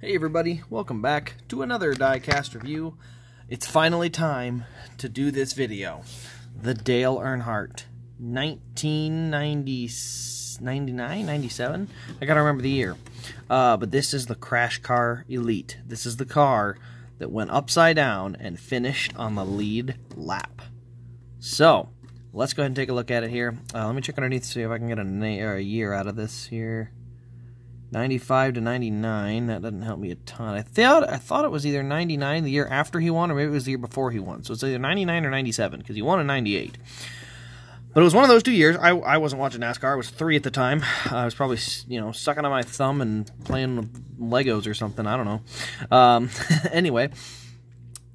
Hey everybody, welcome back to another Diecast review. It's finally time to do this video. The Dale Earnhardt 1999, 97? I gotta remember the year. But this is the Crash Car Elite. This is the car that went upside down and finished on the lead lap. So, let's go ahead and take a look at it here. Let me check underneath to see if I can get a year out of this here. 95 to 99, that doesn't help me a ton. I thought it was either 99, the year after he won, or maybe it was the year before he won. So it's either 99 or 97, because he won in 98. But it was one of those 2 years. I wasn't watching NASCAR. I was 3 at the time. I was probably, sucking on my thumb and playing with Legos or something. I don't know. Anyway,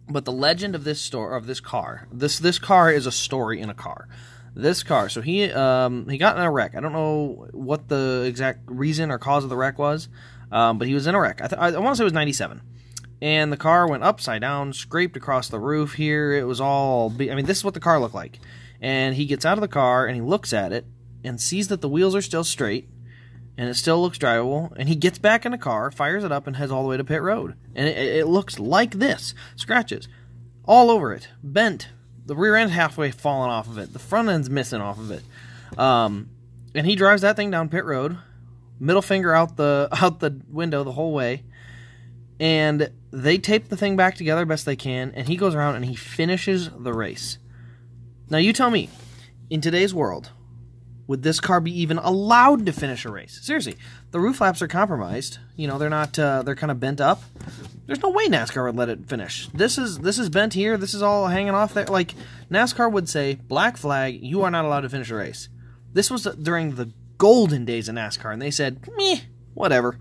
but the legend of this car. This car is a story in a car. This car, so he got in a wreck. I don't know what the exact reason or cause of the wreck was, but he was in a wreck. I want to say it was 97. And the car went upside down, scraped across the roof here. It was all... this is what the car looked like. And he gets out of the car, and he looks at it, and sees that the wheels are still straight, and it still looks drivable, and he gets back in the car, fires it up, and heads all the way to pit road. And it looks like this. Scratches all over it. Bent. The rear end halfway falling off of it. The front end's missing off of it. And he drives that thing down pit road, middle finger out the window the whole way, and they tape the thing back together best they can, and he goes around and he finishes the race. Now you tell me, in today's world, would this car be even allowed to finish a race? Seriously, the roof flaps are compromised. They're not, they're kind of bent up. There's no way NASCAR would let it finish. This is bent here. This is all hanging off there. Like, NASCAR would say, black flag, you are not allowed to finish a race. This was during the golden days of NASCAR, and they said, meh, whatever.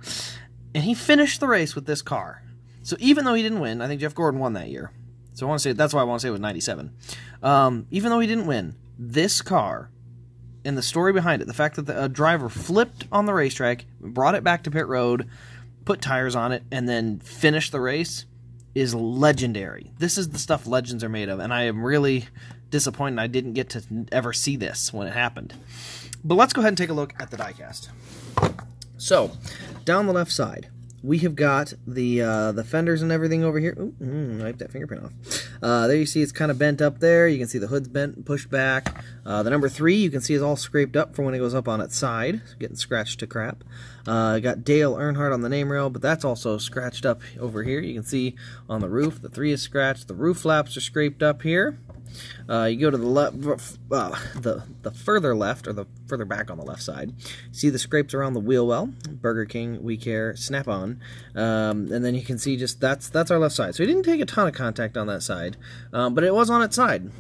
And he finished the race with this car. So even though he didn't win, I think Jeff Gordon won that year. So I want to say, that's why I want to say it was 97. Even though he didn't win, this car... and the story behind it, the fact that the driver flipped on the racetrack, brought it back to pit road, put tires on it, and then finished the race, is legendary. This is the stuff legends are made of, and I am really disappointed I didn't get to ever see this when it happened. But let's go ahead and take a look at the diecast. So, down the left side, we have got the fenders and everything over here. Ooh, wipe that fingerprint off. There you see it's kind of bent up there. You can see the hood's bent and pushed back. The number 3 you can see is all scraped up from when it goes up on its side. It's getting scratched to crap. Got Dale Earnhardt on the name rail, but that's also scratched up over here. You can see on the roof, the 3 is scratched. The roof flaps are scraped up here. You go to the left, the further left, or the further back on the left side. See the scrapes around the wheel well. Burger King, We Care, Snap-on, and then you can see just that's our left side. So he didn't take a ton of contact on that side, but it was on its side.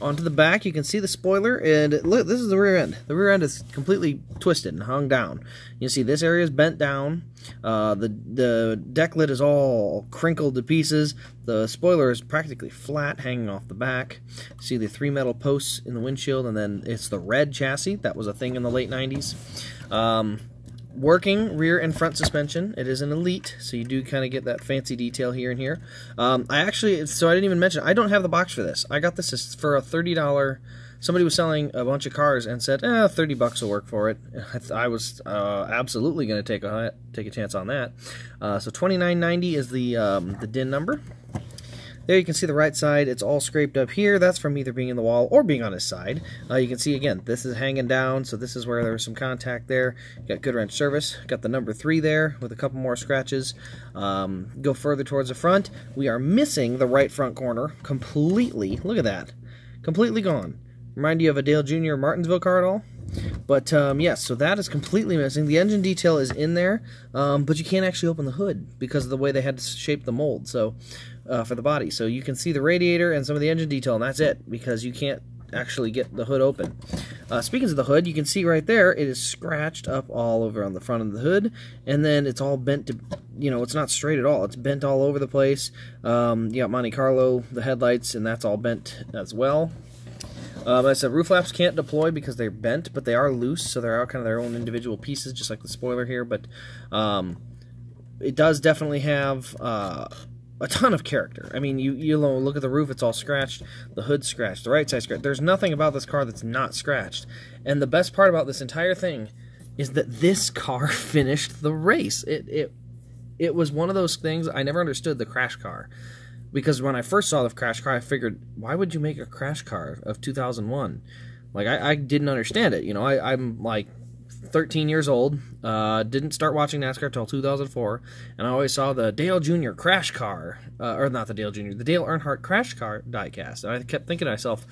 Onto the back, you can see the spoiler, and look, this is the rear end. The rear end is completely twisted and hung down. You see this area is bent down. The deck lid is all crinkled to pieces. The spoiler is practically flat, hanging off the back. See the 3 metal posts in the windshield, and then it's the red chassis. That was a thing in the late 90s. Working rear and front suspension. It is an Elite, so you do kind of get that fancy detail here and here. I didn't even mention, I don't have the box for this. I got this for a $30. Somebody was selling a bunch of cars and said, $30 will work for it. I was absolutely going to take a chance on that. So $29.90 is the DIN number. There you can see the right side. It's all scraped up here. That's from either being in the wall or being on his side. You can see, again, this is hanging down, so this is where there was some contact there. Got good wrench service. Got the number 3 there with a couple more scratches. Go further towards the front. We are missing the right front corner completely. Look at that. Completely gone. Remind you of a Dale Jr. Martinsville car at all? But, yes, so that is completely missing. The engine detail is in there, but you can't actually open the hood because of the way they had to shape the mold for the body. So you can see the radiator and some of the engine detail, and that's it, because you can't actually get the hood open. Speaking of the hood, you can see right there, it is scratched up all over on the front of the hood, and then it's all bent to, it's not straight at all. It's bent all over the place. You got Monte Carlo, the headlights, and that's all bent as well. Like I said, roof flaps can't deploy because they're bent, but they are loose, so they're all kind of their own individual pieces, just like the spoiler here. But it does definitely have a ton of character. I mean, you look at the roof; it's all scratched. The hood's scratched. The right side's scratched. There's nothing about this car that's not scratched. And the best part about this entire thing is that this car finished the race. it was one of those things, I never understood the crash car. Because when I first saw the crash car, I figured, why would you make a crash car of 2001? Like, I didn't understand it. You know, I'm like 13 years old, didn't start watching NASCAR until 2004, and I always saw the Dale Jr. crash car, or not the Dale Jr., the Dale Earnhardt crash car diecast. And I kept thinking to myself,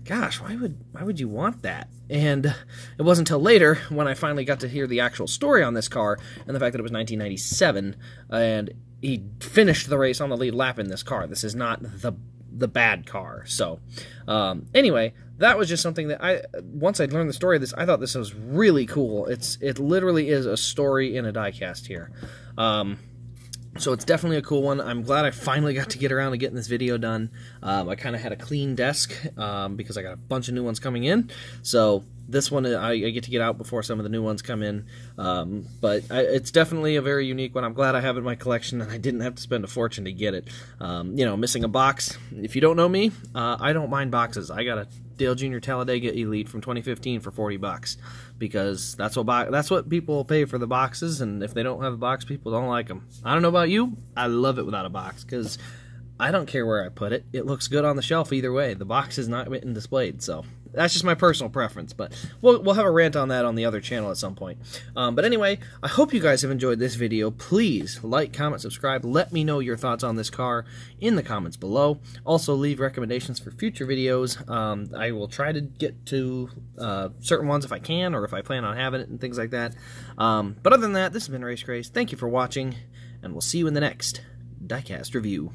gosh, why would you want that? And it wasn't until later when I finally got to hear the actual story on this car, and the fact that it was 1997, and he finished the race on the lead lap in this car. This is not the bad car. So, anyway, that was just something that once I'd learned the story of this, I thought this was really cool. It literally is a story in a diecast here. So it's definitely a cool one. I'm glad I finally got to get around to getting this video done. I kind of had a clean desk because I got a bunch of new ones coming in. So this one I get to get out before some of the new ones come in. But it's definitely a very unique one. I'm glad I have it in my collection and I didn't have to spend a fortune to get it. You know, missing a box. If you don't know me, I don't mind boxes. I got a Dale Jr. Talladega Elite from 2015 for $40 because that's what people pay for the boxes, and if they don't have a box, people don't like them. I don't know about you, I love it without a box because I don't care where I put it. It looks good on the shelf either way. The box is not written displayed, so that's just my personal preference, but we'll have a rant on that on the other channel at some point. But anyway, I hope you guys have enjoyed this video. Please like, comment, subscribe. Let me know your thoughts on this car in the comments below. Also, leave recommendations for future videos. I will try to get to certain ones if I can, or if I plan on having it and things like that. But other than that, this has been Race Grace. Thank you for watching, and we'll see you in the next Diecast review.